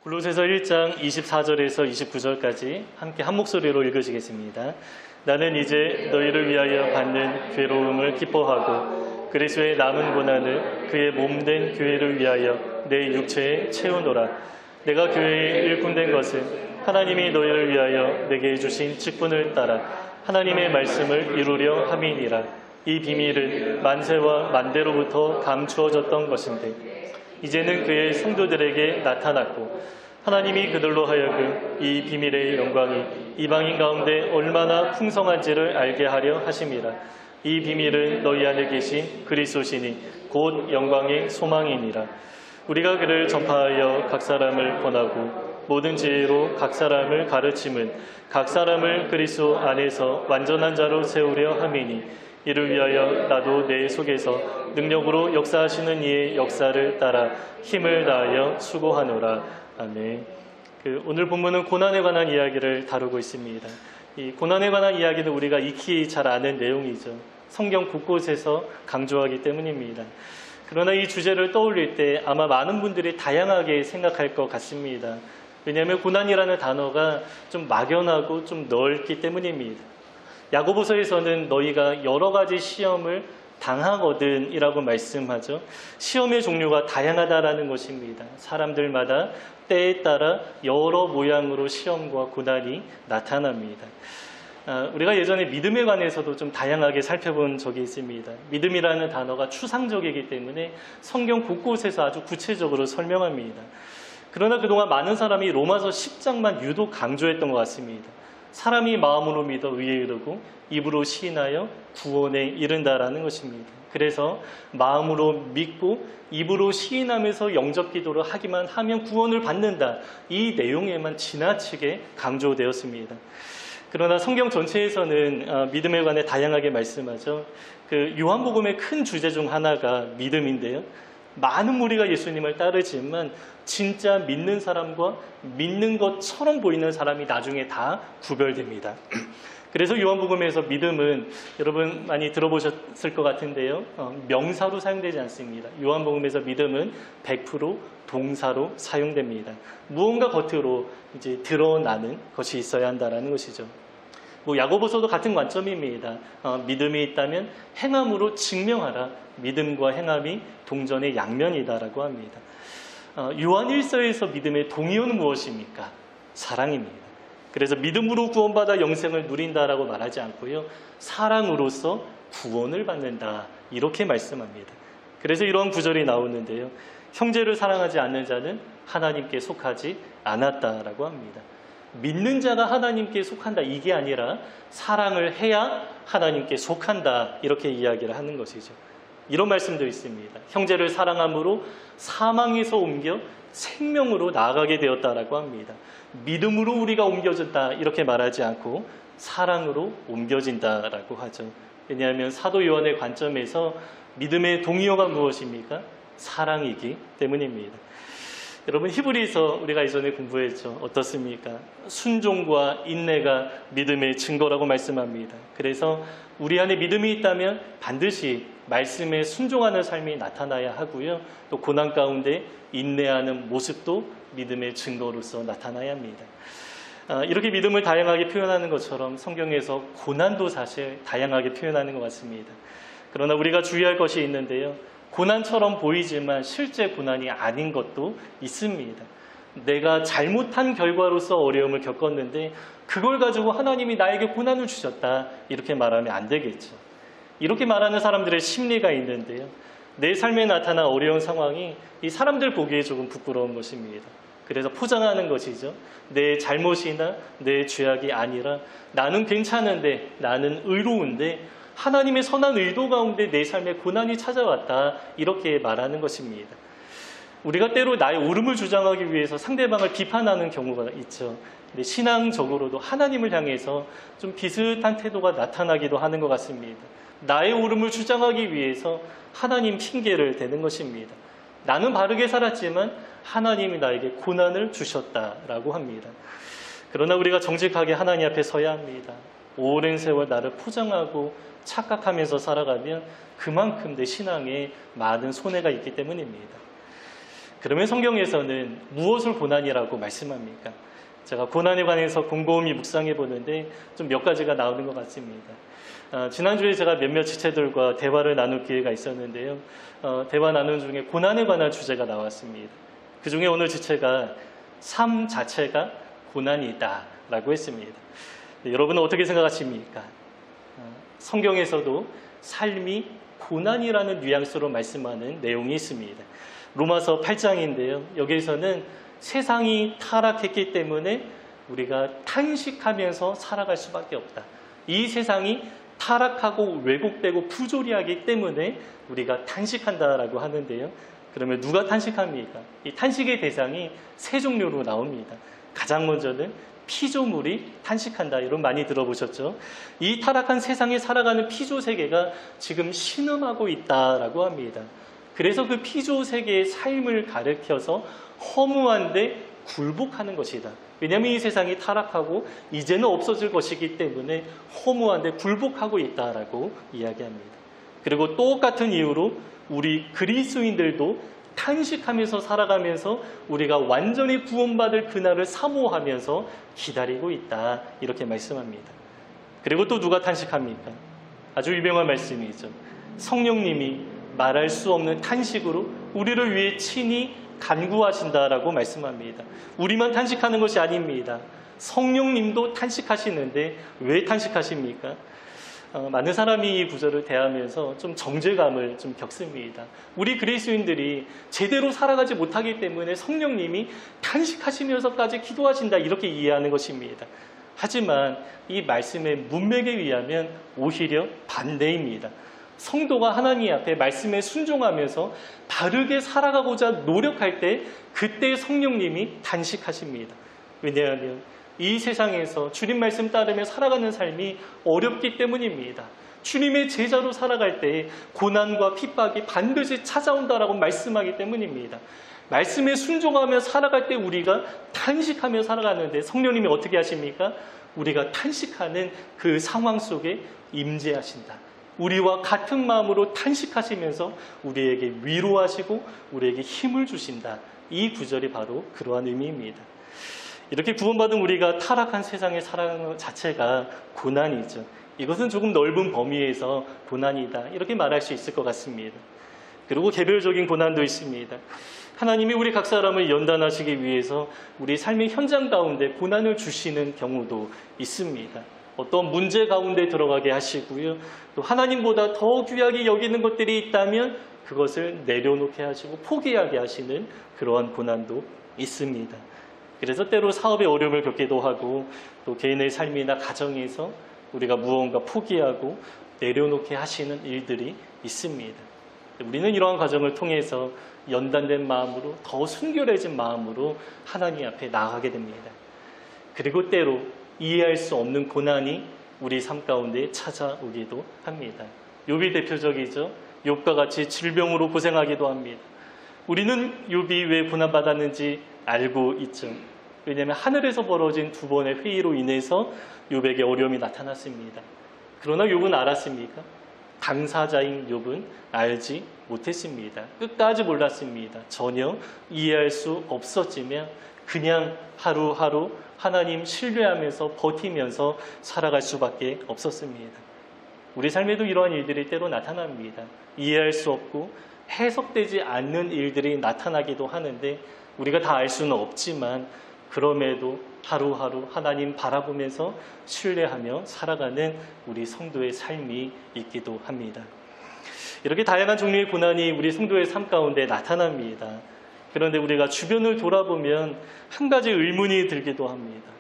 골로새서 1장 24절에서 29절까지 함께 한 목소리로 읽으시겠습니다. 나는 이제 너희를 위하여 받는 괴로움을 기뻐하고 그리스도의 남은 고난을 그의 몸된 교회를 위하여 내 육체에 채우노라. 내가 교회에 일꾼된 것은 하나님이 너희를 위하여 내게 주신 직분을 따라 하나님의 말씀을 이루려 함이니라. 이 비밀은 만세와 만대로부터 감추어졌던 것인데 이제는 그의 성도들에게 나타났고 하나님이 그들로 하여금 이 비밀의 영광이 이방인 가운데 얼마나 풍성한지를 알게 하려 하심이라. 이 비밀은 너희 안에 계신 그리스도시니 곧 영광의 소망이니라. 우리가 그를 전파하여 각 사람을 권하고 모든 지혜로 각 사람을 가르침은 각 사람을 그리스도 안에서 완전한 자로 세우려 함이니 이를 위하여 나도 내 속에서 능력으로 역사하시는 이의 역사를 따라 힘을 다하여 수고하노라. 아멘. 오늘 본문은 고난에 관한 이야기를 다루고 있습니다. 이 고난에 관한 이야기는 우리가 익히 잘 아는 내용이죠. 성경 곳곳에서 강조하기 때문입니다. 그러나 이 주제를 떠올릴 때 아마 많은 분들이 다양하게 생각할 것 같습니다. 왜냐하면 고난이라는 단어가 좀 막연하고 좀 넓기 때문입니다. 야고보서에서는 너희가 여러 가지 시험을 당하거든 이라고 말씀하죠. 시험의 종류가 다양하다라는 것입니다. 사람들마다 때에 따라 여러 모양으로 시험과 고난이 나타납니다. 우리가 예전에 믿음에 관해서도 좀 다양하게 살펴본 적이 있습니다. 믿음이라는 단어가 추상적이기 때문에 성경 곳곳에서 아주 구체적으로 설명합니다. 그러나 그동안 많은 사람이 로마서 10장만 유독 강조했던 것 같습니다. 사람이 마음으로 믿어 의에 이르고 입으로 시인하여 구원에 이른다라는 것입니다. 그래서 마음으로 믿고 입으로 시인하면서 영접 기도를 하기만 하면 구원을 받는다. 이 내용에만 지나치게 강조되었습니다. 그러나 성경 전체에서는 믿음에 관해 다양하게 말씀하죠. 요한복음의 큰 주제 중 하나가 믿음인데요. 많은 무리가 예수님을 따르지만 진짜 믿는 사람과 믿는 것처럼 보이는 사람이 나중에 다 구별됩니다. 그래서 요한복음에서 믿음은 여러분 많이 들어보셨을 것 같은데요. 명사로 사용되지 않습니다. 요한복음에서 믿음은 100% 동사로 사용됩니다. 무언가 겉으로 이제 드러나는 것이 있어야 한다는 것이죠. 야고보서도 같은 관점입니다. 믿음이 있다면 행함으로 증명하라. 믿음과 행함이 동전의 양면이다라고 합니다. 요한 1서에서 믿음의 동의어는 무엇입니까? 사랑입니다. 그래서 믿음으로 구원받아 영생을 누린다라고 말하지 않고요. 사랑으로서 구원을 받는다. 이렇게 말씀합니다. 그래서 이러한 구절이 나오는데요. 형제를 사랑하지 않는 자는 하나님께 속하지 않았다라고 합니다. 믿는 자가 하나님께 속한다. 이게 아니라 사랑을 해야 하나님께 속한다. 이렇게 이야기를 하는 것이죠. 이런 말씀도 있습니다. 형제를 사랑함으로 사망에서 옮겨 생명으로 나아가게 되었다라고 합니다. 믿음으로 우리가 옮겨진다 이렇게 말하지 않고 사랑으로 옮겨진다라고 하죠. 왜냐하면 사도 요한의 관점에서 믿음의 동의어가 무엇입니까? 사랑이기 때문입니다. 여러분 히브리서 우리가 이전에 공부했죠. 어떻습니까? 순종과 인내가 믿음의 증거라고 말씀합니다. 그래서 우리 안에 믿음이 있다면 반드시 말씀에 순종하는 삶이 나타나야 하고요. 또 고난 가운데 인내하는 모습도 믿음의 증거로서 나타나야 합니다. 이렇게 믿음을 다양하게 표현하는 것처럼 성경에서 고난도 사실 다양하게 표현하는 것 같습니다. 그러나 우리가 주의할 것이 있는데요. 고난처럼 보이지만 실제 고난이 아닌 것도 있습니다. 내가 잘못한 결과로서 어려움을 겪었는데 그걸 가지고 하나님이 나에게 고난을 주셨다. 이렇게 말하면 안 되겠죠. 이렇게 말하는 사람들의 심리가 있는데요. 내 삶에 나타난 어려운 상황이 이 사람들 보기에 조금 부끄러운 것입니다. 그래서 포장하는 것이죠. 내 잘못이나 내 죄악이 아니라 나는 괜찮은데 나는 의로운데 하나님의 선한 의도 가운데 내 삶에 고난이 찾아왔다. 이렇게 말하는 것입니다. 우리가 때로 나의 옳음을 주장하기 위해서 상대방을 비판하는 경우가 있죠. 근데 신앙적으로도 하나님을 향해서 좀 비슷한 태도가 나타나기도 하는 것 같습니다. 나의 옳음을 주장하기 위해서 하나님 핑계를 대는 것입니다. 나는 바르게 살았지만 하나님이 나에게 고난을 주셨다라고 합니다. 그러나 우리가 정직하게 하나님 앞에 서야 합니다. 오랜 세월 나를 포장하고 착각하면서 살아가면 그만큼 내 신앙에 많은 손해가 있기 때문입니다. 그러면 성경에서는 무엇을 고난이라고 말씀합니까? 제가 고난에 관해서 곰곰이 묵상해 보는데 좀 몇 가지가 나오는 것 같습니다. 지난주에 제가 몇몇 지체들과 대화를 나눌 기회가 있었는데요. 대화 나누는 중에 고난에 관한 주제가 나왔습니다. 그 중에 오늘 지체가 삶 자체가 고난이다 라고 했습니다. 네, 여러분은 어떻게 생각하십니까? 성경에서도 삶이 고난이라는 뉘앙스로 말씀하는 내용이 있습니다. 로마서 8장인데요. 여기에서는 세상이 타락했기 때문에 우리가 탄식하면서 살아갈 수밖에 없다. 이 세상이 타락하고 왜곡되고 부조리하기 때문에 우리가 탄식한다라고 하는데요. 그러면 누가 탄식합니까? 이 탄식의 대상이 세 종류로 나옵니다. 가장 먼저는 피조물이 탄식한다. 이런 많이 들어보셨죠? 이 타락한 세상에 살아가는 피조 세계가 지금 신음하고 있다라고 합니다. 그래서 그 피조 세계의 삶을 가르쳐서 허무한데 굴복하는 것이다. 왜냐하면 이 세상이 타락하고 이제는 없어질 것이기 때문에 허무한데 굴복하고 있다라고 이야기합니다. 그리고 똑같은 이유로 우리 그리스도인들도 탄식하면서 살아가면서 우리가 완전히 구원받을 그날을 사모하면서 기다리고 있다. 이렇게 말씀합니다. 그리고 또 누가 탄식합니까? 아주 유명한 말씀이죠. 성령님이 말할 수 없는 탄식으로 우리를 위해 친히 간구하신다라고 말씀합니다. 우리만 탄식하는 것이 아닙니다. 성령님도 탄식하시는데 왜 탄식하십니까? 많은 사람이 이 구절을 대하면서 좀 정죄감을 좀 겪습니다. 우리 그리스도인들이 제대로 살아가지 못하기 때문에 성령님이 탄식하시면서까지 기도하신다 이렇게 이해하는 것입니다. 하지만 이 말씀의 문맥에 의하면 오히려 반대입니다. 성도가 하나님 앞에 말씀에 순종하면서 바르게 살아가고자 노력할 때 그때 성령님이 탄식하십니다. 왜냐하면 이 세상에서 주님 말씀 따르며 살아가는 삶이 어렵기 때문입니다. 주님의 제자로 살아갈 때 고난과 핍박이 반드시 찾아온다라고 말씀하기 때문입니다. 말씀에 순종하며 살아갈 때 우리가 탄식하며 살아가는데 성령님이 어떻게 하십니까? 우리가 탄식하는 그 상황 속에 임재하신다. 우리와 같은 마음으로 탄식하시면서 우리에게 위로하시고 우리에게 힘을 주신다. 이 구절이 바로 그러한 의미입니다. 이렇게 구원받은 우리가 타락한 세상에 살아가는 것 자체가 고난이죠. 이것은 조금 넓은 범위에서 고난이다. 이렇게 말할 수 있을 것 같습니다. 그리고 개별적인 고난도 있습니다. 하나님이 우리 각 사람을 연단하시기 위해서 우리 삶의 현장 가운데 고난을 주시는 경우도 있습니다. 어떤 문제 가운데 들어가게 하시고요. 또 하나님보다 더 귀하게 여기는 것들이 있다면 그것을 내려놓게 하시고 포기하게 하시는 그러한 고난도 있습니다. 그래서 때로 사업에 어려움을 겪기도 하고 또 개인의 삶이나 가정에서 우리가 무언가 포기하고 내려놓게 하시는 일들이 있습니다. 우리는 이러한 과정을 통해서 연단된 마음으로 더 순결해진 마음으로 하나님 앞에 나아가게 됩니다. 그리고 때로 이해할 수 없는 고난이 우리 삶 가운데 찾아오기도 합니다. 욥이 대표적이죠. 욥과 같이 질병으로 고생하기도 합니다. 우리는 욥이 왜 고난받았는지 알고 있죠. 왜냐하면 하늘에서 벌어진 두 번의 회의로 인해서 욥에게 어려움이 나타났습니다. 그러나 욥은 알았습니까? 당사자인 욥은 알지 못했습니다. 끝까지 몰랐습니다. 전혀 이해할 수 없었지만 그냥 하루하루 하나님 신뢰하면서 버티면서 살아갈 수밖에 없었습니다. 우리 삶에도 이러한 일들이 때로 나타납니다. 이해할 수 없고 해석되지 않는 일들이 나타나기도 하는데 우리가 다 알 수는 없지만 그럼에도 하루하루 하나님 바라보면서 신뢰하며 살아가는 우리 성도의 삶이 있기도 합니다. 이렇게 다양한 종류의 고난이 우리 성도의 삶 가운데 나타납니다. 그런데 우리가 주변을 돌아보면 한 가지 의문이 들기도 합니다.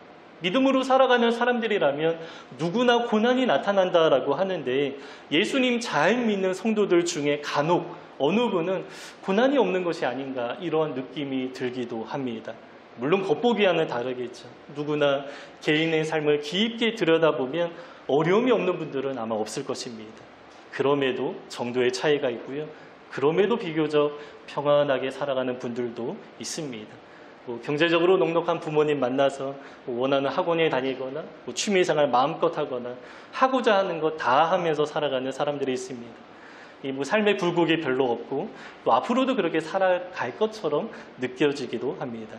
믿음으로 살아가는 사람들이라면 누구나 고난이 나타난다라고 하는데 예수님 잘 믿는 성도들 중에 간혹 어느 분은 고난이 없는 것이 아닌가 이러한 느낌이 들기도 합니다. 물론 겉보기와는 다르겠죠. 누구나 개인의 삶을 깊게 들여다보면 어려움이 없는 분들은 아마 없을 것입니다. 그럼에도 정도의 차이가 있고요. 그럼에도 비교적 평안하게 살아가는 분들도 있습니다. 경제적으로 넉넉한 부모님 만나서 원하는 학원에 다니거나 취미생활 마음껏 하거나 하고자 하는 것 다 하면서 살아가는 사람들이 있습니다. 이 뭐 삶의 굴곡이 별로 없고 또 앞으로도 그렇게 살아갈 것처럼 느껴지기도 합니다.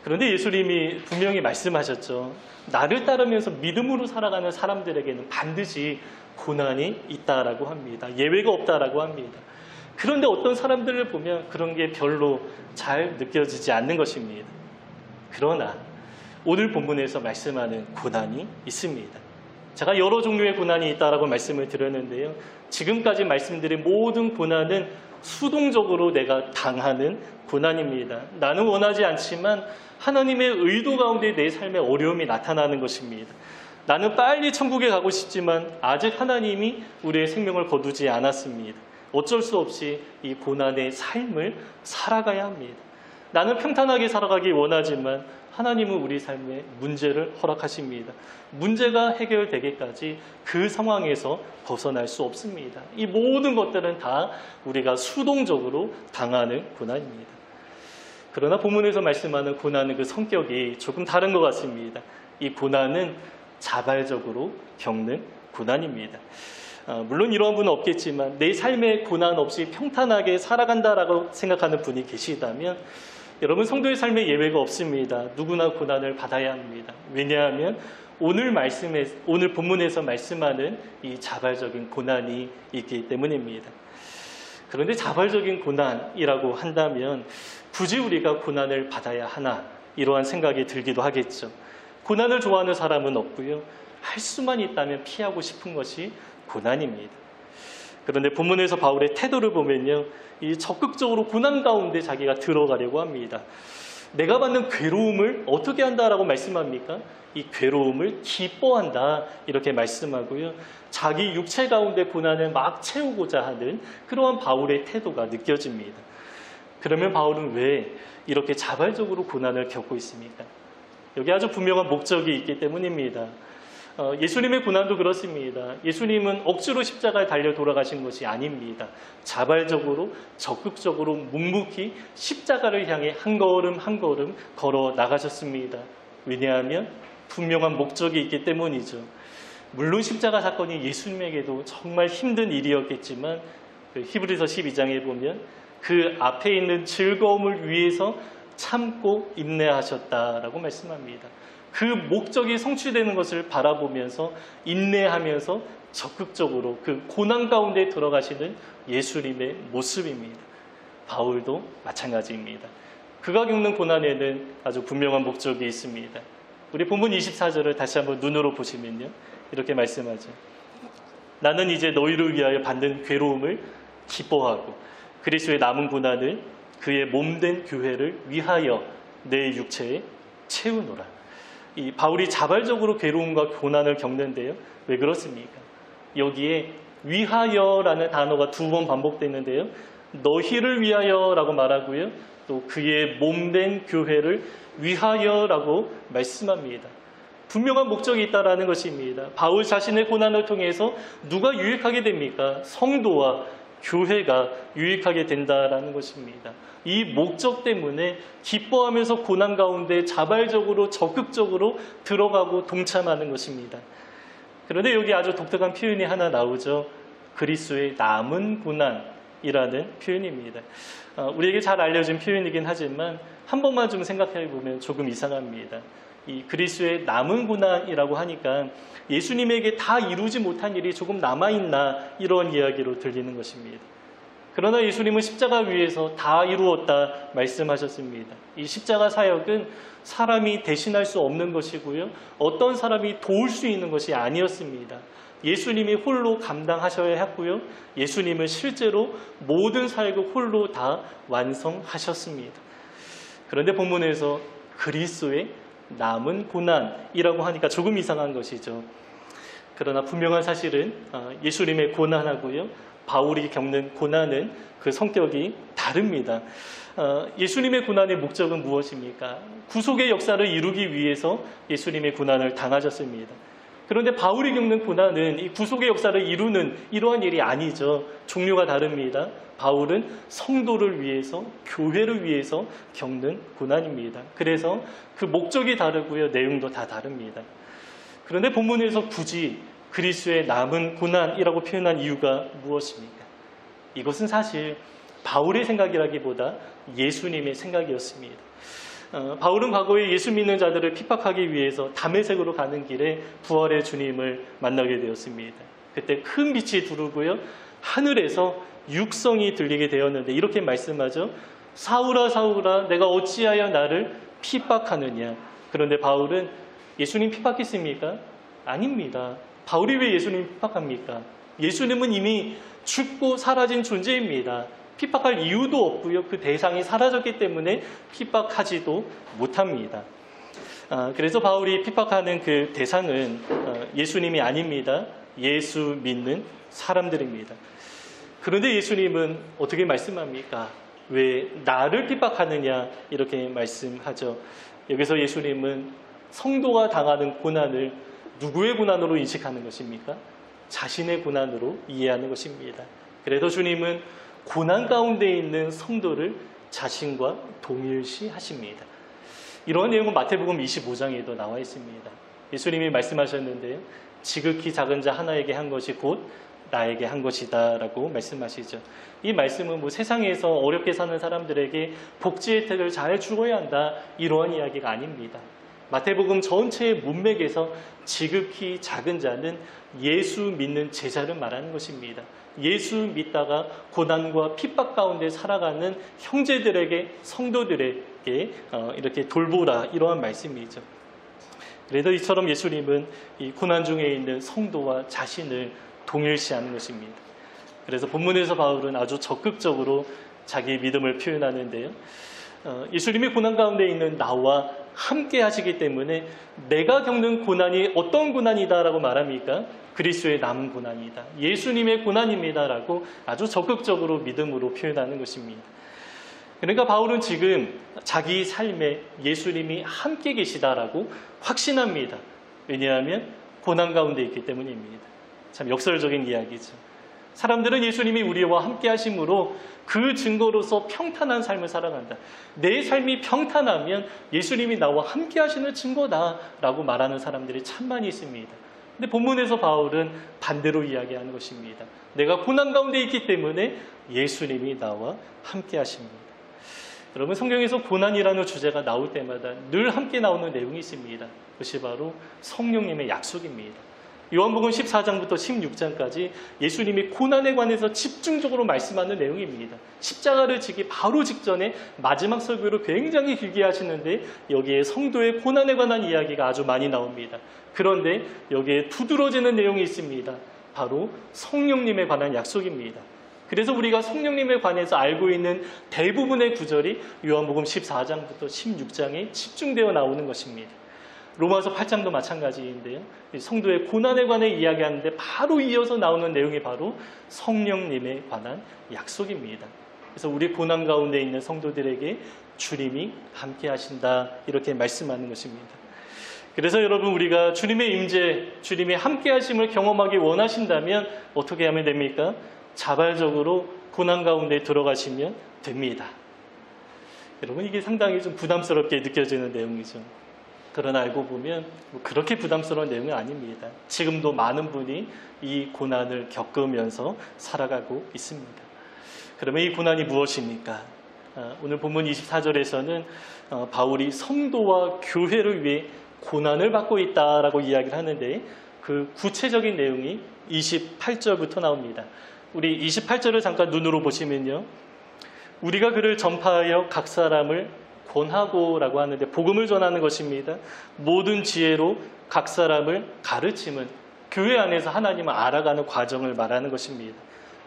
그런데 예수님이 분명히 말씀하셨죠. 나를 따르면서 믿음으로 살아가는 사람들에게는 반드시 고난이 있다라고 합니다. 예외가 없다라고 합니다. 그런데 어떤 사람들을 보면 그런 게 별로 잘 느껴지지 않는 것입니다. 그러나 오늘 본문에서 말씀하는 고난이 있습니다. 제가 여러 종류의 고난이 있다라고 말씀을 드렸는데요. 지금까지 말씀드린 모든 고난은 수동적으로 내가 당하는 고난입니다. 나는 원하지 않지만 하나님의 의도 가운데 내 삶에 어려움이 나타나는 것입니다. 나는 빨리 천국에 가고 싶지만 아직 하나님이 우리의 생명을 거두지 않았습니다. 어쩔 수 없이 이 고난의 삶을 살아가야 합니다. 나는 평탄하게 살아가기 원하지만 하나님은 우리 삶에 문제를 허락하십니다. 문제가 해결되기까지 그 상황에서 벗어날 수 없습니다. 이 모든 것들은 다 우리가 수동적으로 당하는 고난입니다. 그러나 본문에서 말씀하는 고난의 그 성격이 조금 다른 것 같습니다. 이 고난은 자발적으로 겪는 고난입니다. 물론 이러한 분은 없겠지만 내 삶에 고난 없이 평탄하게 살아간다라고 생각하는 분이 계시다면 여러분, 성도의 삶에 예외가 없습니다. 누구나 고난을 받아야 합니다. 왜냐하면 오늘 본문에서 말씀하는 이 자발적인 고난이 있기 때문입니다. 그런데 자발적인 고난이라고 한다면 굳이 우리가 고난을 받아야 하나 이러한 생각이 들기도 하겠죠. 고난을 좋아하는 사람은 없고요. 할 수만 있다면 피하고 싶은 것이 고난입니다. 그런데 본문에서 바울의 태도를 보면요, 이 적극적으로 고난 가운데 자기가 들어가려고 합니다. 내가 받는 괴로움을 어떻게 한다라고 말씀합니까? 이 괴로움을 기뻐한다 이렇게 말씀하고요. 자기 육체 가운데 고난을 막 채우고자 하는 그러한 바울의 태도가 느껴집니다. 그러면 바울은 왜 이렇게 자발적으로 고난을 겪고 있습니까? 여기 아주 분명한 목적이 있기 때문입니다. 예수님의 고난도 그렇습니다. 예수님은 억지로 십자가에 달려 돌아가신 것이 아닙니다. 자발적으로 적극적으로 묵묵히 십자가를 향해 한 걸음 한 걸음 걸어 나가셨습니다. 왜냐하면 분명한 목적이 있기 때문이죠. 물론 십자가 사건이 예수님에게도 정말 힘든 일이었겠지만 히브리서 12장에 보면 그 앞에 있는 즐거움을 위해서 참고 인내하셨다라고 말씀합니다. 그 목적이 성취되는 것을 바라보면서 인내하면서 적극적으로 그 고난 가운데 들어가시는 예수님의 모습입니다. 바울도 마찬가지입니다. 그가 겪는 고난에는 아주 분명한 목적이 있습니다. 우리 본문 24절을 다시 한번 눈으로 보시면요, 이렇게 말씀하죠. 나는 이제 너희를 위하여 받는 괴로움을 기뻐하고 그리스도의 남은 고난을 그의 몸된 교회를 위하여 내 육체에 채우노라. 이 바울이 자발적으로 괴로움과 고난을 겪는데요. 왜 그렇습니까? 여기에 위하여라는 단어가 2번 반복되는데요. 너희를 위하여라고 말하고요. 또 그의 몸된 교회를 위하여라고 말씀합니다. 분명한 목적이 있다라는 것입니다. 바울 자신의 고난을 통해서 누가 유익하게 됩니까? 성도와 교회가 유익하게 된다라는 것입니다. 이 목적 때문에 기뻐하면서 고난 가운데 자발적으로 적극적으로 들어가고 동참하는 것입니다. 그런데 여기 아주 독특한 표현이 하나 나오죠. 그리스도의 남은 고난이라는 표현입니다. 우리에게 잘 알려진 표현이긴 하지만 한 번만 좀 생각해 보면 조금 이상합니다. 이 그리스도의 남은 고난이라고 하니까 예수님에게 다 이루지 못한 일이 조금 남아있나 이런 이야기로 들리는 것입니다. 그러나 예수님은 십자가 위에서 다 이루었다 말씀하셨습니다. 이 십자가 사역은 사람이 대신할 수 없는 것이고요. 어떤 사람이 도울 수 있는 것이 아니었습니다. 예수님이 홀로 감당하셔야 했고요. 예수님은 실제로 모든 사역을 홀로 다 완성하셨습니다. 그런데 본문에서 그리스도의 남은 고난이라고 하니까 조금 이상한 것이죠. 그러나 분명한 사실은 예수님의 고난하고요, 바울이 겪는 고난은 그 성격이 다릅니다. 예수님의 고난의 목적은 무엇입니까? 구속의 역사를 이루기 위해서 예수님의 고난을 당하셨습니다. 그런데 바울이 겪는 고난은 이 구속의 역사를 이루는 이러한 일이 아니죠. 종류가 다릅니다. 바울은 성도를 위해서, 교회를 위해서 겪는 고난입니다. 그래서 그 목적이 다르고요, 내용도 다 다릅니다. 그런데 본문에서 굳이 그리스도의 남은 고난이라고 표현한 이유가 무엇입니까? 이것은 사실 바울의 생각이라기보다 예수님의 생각이었습니다. 바울은 과거에 예수 믿는 자들을 핍박하기 위해서 다메섹으로 가는 길에 부활의 주님을 만나게 되었습니다. 그때 큰 빛이 두르고요, 하늘에서 육성이 들리게 되었는데 이렇게 말씀하죠. 사울아 사울아 내가 어찌하여 나를 핍박하느냐. 그런데 바울은 예수님 핍박했습니까? 아닙니다. 바울이 왜 예수님 핍박합니까? 예수님은 이미 죽고 사라진 존재입니다. 핍박할 이유도 없고요. 그 대상이 사라졌기 때문에 핍박하지도 못합니다. 그래서 바울이 핍박하는 그 대상은 예수님이 아닙니다. 예수 믿는 사람들입니다. 그런데 예수님은 어떻게 말씀합니까? 왜 나를 핍박하느냐 이렇게 말씀하죠. 여기서 예수님은 성도가 당하는 고난을 누구의 고난으로 인식하는 것입니까? 자신의 고난으로 이해하는 것입니다. 그래서 주님은 고난 가운데 있는 성도를 자신과 동일시 하십니다. 이러한 내용은 마태복음 25장에도 나와 있습니다. 예수님이 말씀하셨는데요. 지극히 작은 자 하나에게 한 것이 곧 나에게 한 것이다 라고 말씀하시죠. 이 말씀은 세상에서 어렵게 사는 사람들에게 복지 혜택을 잘 주어야 한다 이러한 이야기가 아닙니다. 마태복음 전체의 문맥에서 지극히 작은 자는 예수 믿는 제자를 말하는 것입니다. 예수 믿다가 고난과 핍박 가운데 살아가는 형제들에게, 성도들에게 이렇게 돌보라 이러한 말씀이죠. 그래서 이처럼 예수님은 이 고난 중에 있는 성도와 자신을 동일시하는 것입니다. 그래서 본문에서 바울은 아주 적극적으로 자기의 믿음을 표현하는데요. 예수님이 고난 가운데 있는 나와 함께 하시기 때문에 내가 겪는 고난이 어떤 고난이다라고 말합니까? 그리스도의 남은 고난이다. 예수님의 고난입니다라고 아주 적극적으로 믿음으로 표현하는 것입니다. 그러니까 바울은 지금 자기 삶에 예수님이 함께 계시다라고 확신합니다. 왜냐하면 고난 가운데 있기 때문입니다. 참 역설적인 이야기죠. 사람들은 예수님이 우리와 함께 하심으로 그 증거로서 평탄한 삶을 살아간다. 내 삶이 평탄하면 예수님이 나와 함께 하시는 증거다라고 말하는 사람들이 참 많이 있습니다. 근데 본문에서 바울은 반대로 이야기하는 것입니다. 내가 고난 가운데 있기 때문에 예수님이 나와 함께 하십니다. 여러분, 성경에서 고난이라는 주제가 나올 때마다 늘 함께 나오는 내용이 있습니다. 그것이 바로 성령님의 약속입니다. 요한복음 14장부터 16장까지 예수님이 고난에 관해서 집중적으로 말씀하는 내용입니다. 십자가를 지기 바로 직전에 마지막 설교를 굉장히 길게 하시는데 여기에 성도의 고난에 관한 이야기가 아주 많이 나옵니다. 그런데 여기에 두드러지는 내용이 있습니다. 바로 성령님에 관한 약속입니다. 그래서 우리가 성령님에 관해서 알고 있는 대부분의 구절이 요한복음 14장부터 16장에 집중되어 나오는 것입니다. 로마서 8장도 마찬가지인데요. 성도의 고난에 관해 이야기하는데 바로 이어서 나오는 내용이 바로 성령님에 관한 약속입니다. 그래서 우리 고난 가운데 있는 성도들에게 주님이 함께 하신다 이렇게 말씀하는 것입니다. 그래서 여러분, 우리가 주님의 임재, 주님의 함께 하심을 경험하기 원하신다면 어떻게 하면 됩니까? 자발적으로 고난 가운데 들어가시면 됩니다. 여러분, 이게 상당히 좀 부담스럽게 느껴지는 내용이죠. 그러나 알고 보면 그렇게 부담스러운 내용은 아닙니다. 지금도 많은 분이 이 고난을 겪으면서 살아가고 있습니다. 그러면 이 고난이 무엇입니까? 오늘 본문 24절에서는 바울이 성도와 교회를 위해 고난을 받고 있다라고 이야기를 하는데 그 구체적인 내용이 28절부터 나옵니다. 우리 28절을 잠깐 눈으로 보시면요. 우리가 그를 전파하여 각 사람을 권하고라고 하는데 복음을 전하는 것입니다. 모든 지혜로 각 사람을 가르침은 교회 안에서 하나님을 알아가는 과정을 말하는 것입니다.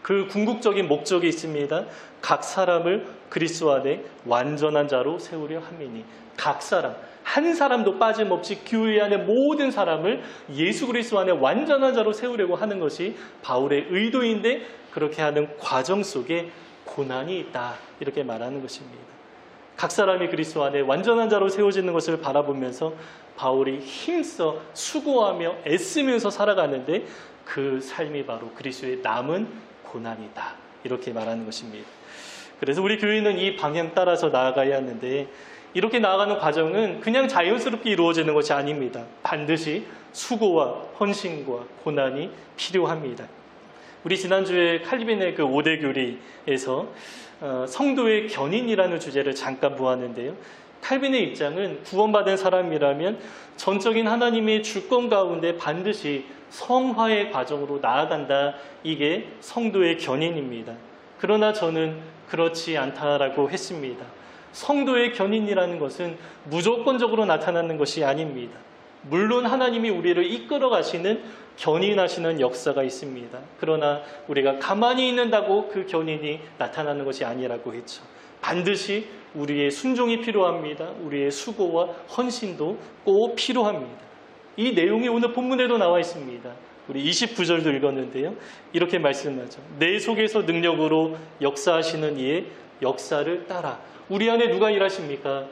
그 궁극적인 목적이 있습니다. 각 사람을 그리스도 안에 완전한 자로 세우려 함이니, 각 사람, 한 사람도 빠짐없이 교회 안에 모든 사람을 예수 그리스도 안에 완전한 자로 세우려고 하는 것이 바울의 의도인데, 그렇게 하는 과정 속에 고난이 있다 이렇게 말하는 것입니다. 각 사람이 그리스도 안에 완전한 자로 세워지는 것을 바라보면서 바울이 힘써 수고하며 애쓰면서 살아가는데 그 삶이 바로 그리스도의 남은 고난이다 이렇게 말하는 것입니다. 그래서 우리 교회는 이 방향 따라서 나아가야 하는데, 이렇게 나아가는 과정은 그냥 자연스럽게 이루어지는 것이 아닙니다. 반드시 수고와 헌신과 고난이 필요합니다. 우리 지난주에 칼빈의 그 5대 교리에서 성도의 견인이라는 주제를 잠깐 보았는데요. 칼빈의 입장은 구원받은 사람이라면 전적인 하나님의 주권 가운데 반드시 성화의 과정으로 나아간다. 이게 성도의 견인입니다. 그러나 저는 그렇지 않다라고 했습니다. 성도의 견인이라는 것은 무조건적으로 나타나는 것이 아닙니다. 물론 하나님이 우리를 이끌어 가시는 견인하시는 역사가 있습니다. 그러나 우리가 가만히 있는다고 그 견인이 나타나는 것이 아니라고 했죠. 반드시 우리의 순종이 필요합니다. 우리의 수고와 헌신도 꼭 필요합니다. 이 내용이 오늘 본문에도 나와 있습니다. 우리 29절도 읽었는데요. 이렇게 말씀하죠. 내 속에서 능력으로 역사하시는 이의 역사를 따라. 우리 안에 누가 일하십니까?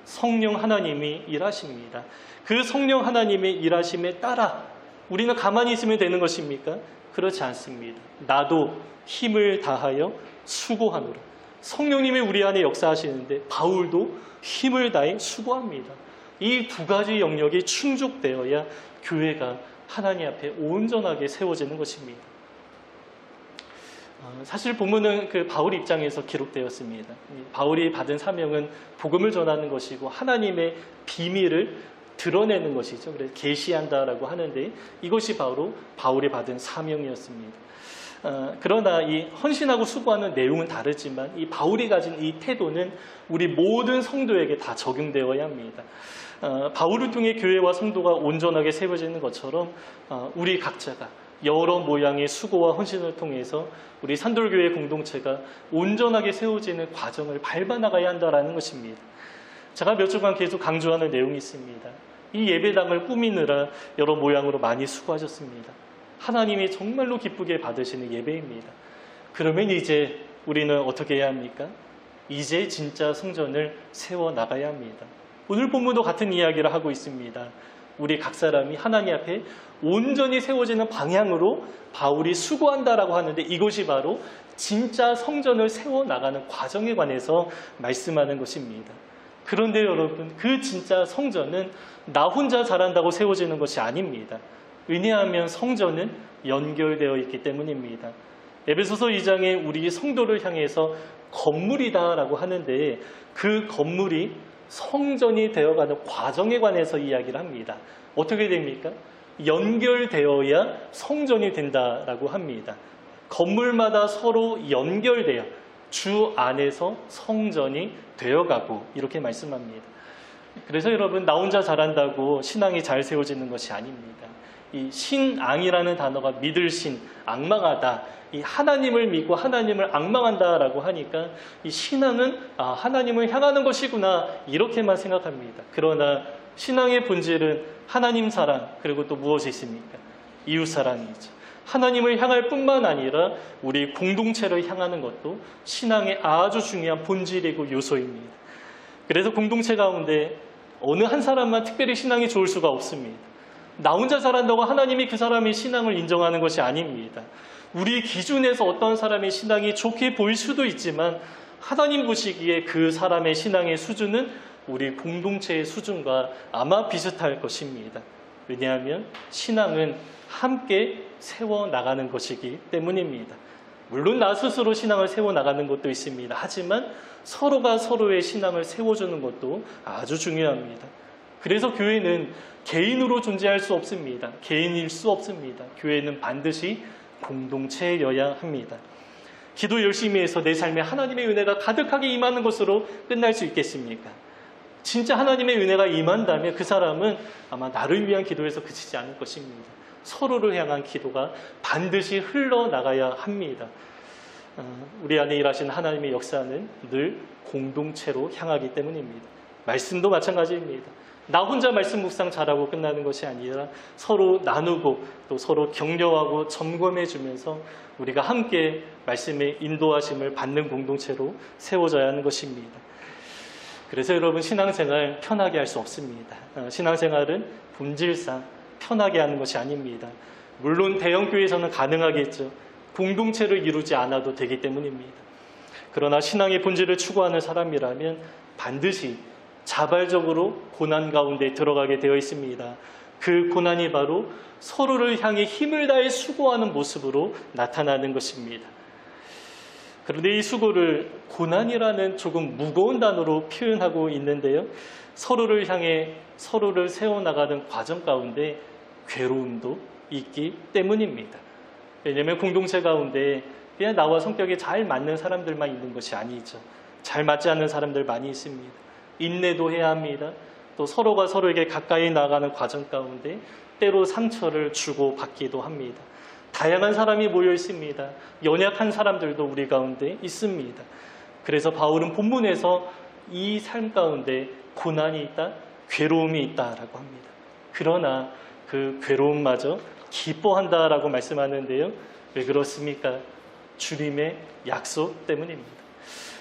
성령 하나님이 일하십니다. 그 성령 하나님의 일하심에 따라 우리는 가만히 있으면 되는 것입니까? 그렇지 않습니다. 나도 힘을 다하여 수고하노라. 성령님이 우리 안에 역사하시는데 바울도 힘을 다해 수고합니다. 이 두 가지 영역이 충족되어야 교회가 하나님 앞에 온전하게 세워지는 것입니다. 사실 본문은 그 바울 입장에서 기록되었습니다. 바울이 받은 사명은 복음을 전하는 것이고 하나님의 비밀을 드러내는 것이죠. 그래서 계시한다라고 하는데 이것이 바로 바울이 받은 사명이었습니다. 그러나 이 헌신하고 수고하는 내용은 다르지만 이 바울이 가진 이 태도는 우리 모든 성도에게 다 적용되어야 합니다. 바울을 통해 교회와 성도가 온전하게 세워지는 것처럼 우리 각자가 여러 모양의 수고와 헌신을 통해서 우리 산돌교회 공동체가 온전하게 세워지는 과정을 밟아나가야 한다는 것입니다. 제가 몇 주간 계속 강조하는 내용이 있습니다. 이 예배당을 꾸미느라 여러 모양으로 많이 수고하셨습니다. 하나님이 정말로 기쁘게 받으시는 예배입니다. 그러면 이제 우리는 어떻게 해야 합니까? 이제 진짜 성전을 세워나가야 합니다. 오늘 본문도 같은 이야기를 하고 있습니다. 우리 각 사람이 하나님 앞에 온전히 세워지는 방향으로 바울이 수고한다라고 하는데 이것이 바로 진짜 성전을 세워나가는 과정에 관해서 말씀하는 것입니다. 그런데 여러분, 그 진짜 성전은 나 혼자 잘한다고 세워지는 것이 아닙니다. 왜냐하면 성전은 연결되어 있기 때문입니다. 에베소서 2장에 우리 성도를 향해서 건물이다라고 하는데 그 건물이 성전이 되어가는 과정에 관해서 이야기를 합니다. 어떻게 됩니까? 연결되어야 성전이 된다라고 합니다. 건물마다 서로 연결되어 주 안에서 성전이 되어가고 이렇게 말씀합니다. 그래서 여러분, 나 혼자 잘한다고 신앙이 잘 세워지는 것이 아닙니다. 이 신앙이라는 단어가 믿을 신, 앙망하다, 이 하나님을 믿고 하나님을 앙망한다라고 하니까 이 신앙은 하나님을 향하는 것이구나 이렇게만 생각합니다. 그러나 신앙의 본질은 하나님 사랑, 그리고 또 무엇이 있습니까? 이웃 사랑이죠. 하나님을 향할 뿐만 아니라 우리 공동체를 향하는 것도 신앙의 아주 중요한 본질이고 요소입니다. 그래서 공동체 가운데 어느 한 사람만 특별히 신앙이 좋을 수가 없습니다. 나 혼자 잘한다고 하나님이 그 사람의 신앙을 인정하는 것이 아닙니다. 우리 기준에서 어떤 사람의 신앙이 좋게 보일 수도 있지만 하나님 보시기에 그 사람의 신앙의 수준은 우리 공동체의 수준과 아마 비슷할 것입니다. 왜냐하면 신앙은 함께 세워나가는 것이기 때문입니다. 물론 나 스스로 신앙을 세워나가는 것도 있습니다. 하지만 서로가 서로의 신앙을 세워주는 것도 아주 중요합니다. 그래서 교회는 개인으로 존재할 수 없습니다. 개인일 수 없습니다. 교회는 반드시 공동체여야 합니다. 기도 열심히 해서 내 삶에 하나님의 은혜가 가득하게 임하는 것으로 끝날 수 있겠습니까? 진짜 하나님의 은혜가 임한다면 그 사람은 아마 나를 위한 기도에서 그치지 않을 것입니다. 서로를 향한 기도가 반드시 흘러나가야 합니다. 우리 안에 일하시는 하나님의 역사는 늘 공동체로 향하기 때문입니다. 말씀도 마찬가지입니다. 나 혼자 말씀 묵상 잘하고 끝나는 것이 아니라 서로 나누고 또 서로 격려하고 점검해 주면서 우리가 함께 말씀의 인도하심을 받는 공동체로 세워져야 하는 것입니다. 그래서 여러분, 신앙생활 편하게 할 수 없습니다. 신앙생활은 본질상 편하게 하는 것이 아닙니다. 물론 대형교회에서는 가능하겠죠. 공동체를 이루지 않아도 되기 때문입니다. 그러나 신앙의 본질을 추구하는 사람이라면 반드시 자발적으로 고난 가운데 들어가게 되어 있습니다. 그 고난이 바로 서로를 향해 힘을 다해 수고하는 모습으로 나타나는 것입니다. 그런데 이 수고를 고난이라는 조금 무거운 단어로 표현하고 있는데요. 서로를 향해 서로를 세워나가는 과정 가운데 괴로움도 있기 때문입니다. 왜냐하면 공동체 가운데 그냥 나와 성격이 잘 맞는 사람들만 있는 것이 아니죠. 잘 맞지 않는 사람들 많이 있습니다. 인내도 해야 합니다. 또 서로가 서로에게 가까이 나가는 과정 가운데 때로 상처를 주고 받기도 합니다. 다양한 사람이 모여 있습니다. 연약한 사람들도 우리 가운데 있습니다. 그래서 바울은 본문에서 이 삶 가운데 고난이 있다, 괴로움이 있다라고 합니다. 그러나 그 괴로움마저 기뻐한다라고 말씀하는데요. 왜 그렇습니까? 주님의 약속 때문입니다.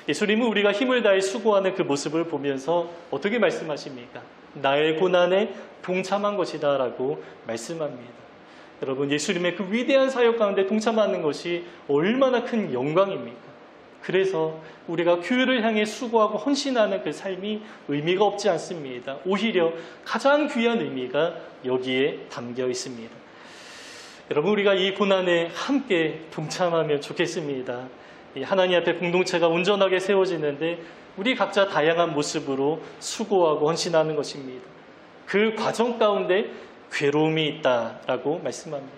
예수님은 우리가 힘을 다해 수고하는 그 모습을 보면서 어떻게 말씀하십니까? 나의 고난에 동참한 것이다 라고 말씀합니다. 여러분, 예수님의 그 위대한 사역 가운데 동참하는 것이 얼마나 큰 영광입니까? 그래서 우리가 교회를 향해 수고하고 헌신하는 그 삶이 의미가 없지 않습니다. 오히려 가장 귀한 의미가 여기에 담겨 있습니다. 여러분, 우리가 이 고난에 함께 동참하면 좋겠습니다. 하나님 앞에 공동체가 온전하게 세워지는데 우리 각자 다양한 모습으로 수고하고 헌신하는 것입니다. 그 과정 가운데 괴로움이 있다라고 말씀합니다.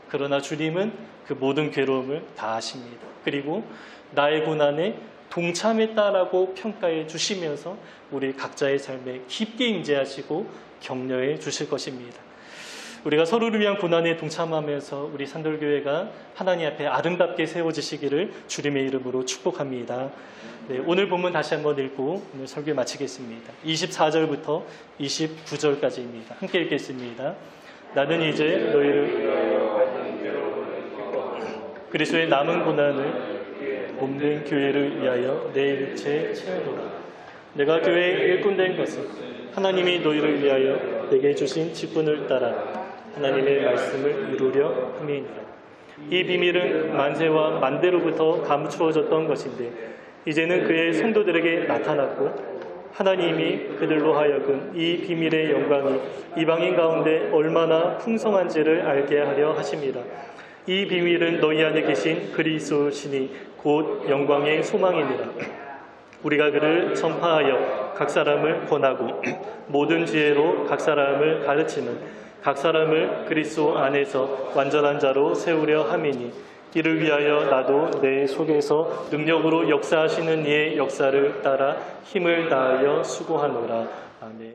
그러나 주님은 그 모든 괴로움을 다 아십니다. 그리고 나의 고난에 동참했다라고 평가해 주시면서 우리 각자의 삶에 깊게 임재하시고 격려해 주실 것입니다. 우리가 서로를 위한 고난에 동참하면서 우리 산돌교회가 하나님 앞에 아름답게 세워지시기를 주님의 이름으로 축복합니다. 네, 오늘 본문 다시 한번 읽고 오늘 설교 마치겠습니다. 24절부터 29절까지입니다. 함께 읽겠습니다. 나는 이제 너희를 그리스도의 남은 고난을 몸된 교회를 위하여 내 일체에 채우노라. 내가 교회에 일꾼된 것은 하나님이 너희를 위하여 내게 주신 직분을 따라 하나님의 말씀을 이루려 함이니라. 이 비밀은 만세와 만대로부터 감추어졌던 것인데 이제는 그의 성도들에게 나타났고 하나님이 그들로 하여금 이 비밀의 영광이 이방인 가운데 얼마나 풍성한지를 알게 하려 하심이라. 이 비밀은 너희 안에 계신 그리스도시니 곧 영광의 소망이니라. 우리가 그를 전파하여 각 사람을 권하고 모든 지혜로 각 사람을 가르치는 각 사람을 그리스도 안에서 완전한 자로 세우려 함이니 이를 위하여 나도 내 속에서 능력으로 역사하시는 이의 역사를 따라 힘을 다하여 수고하노라. 아멘.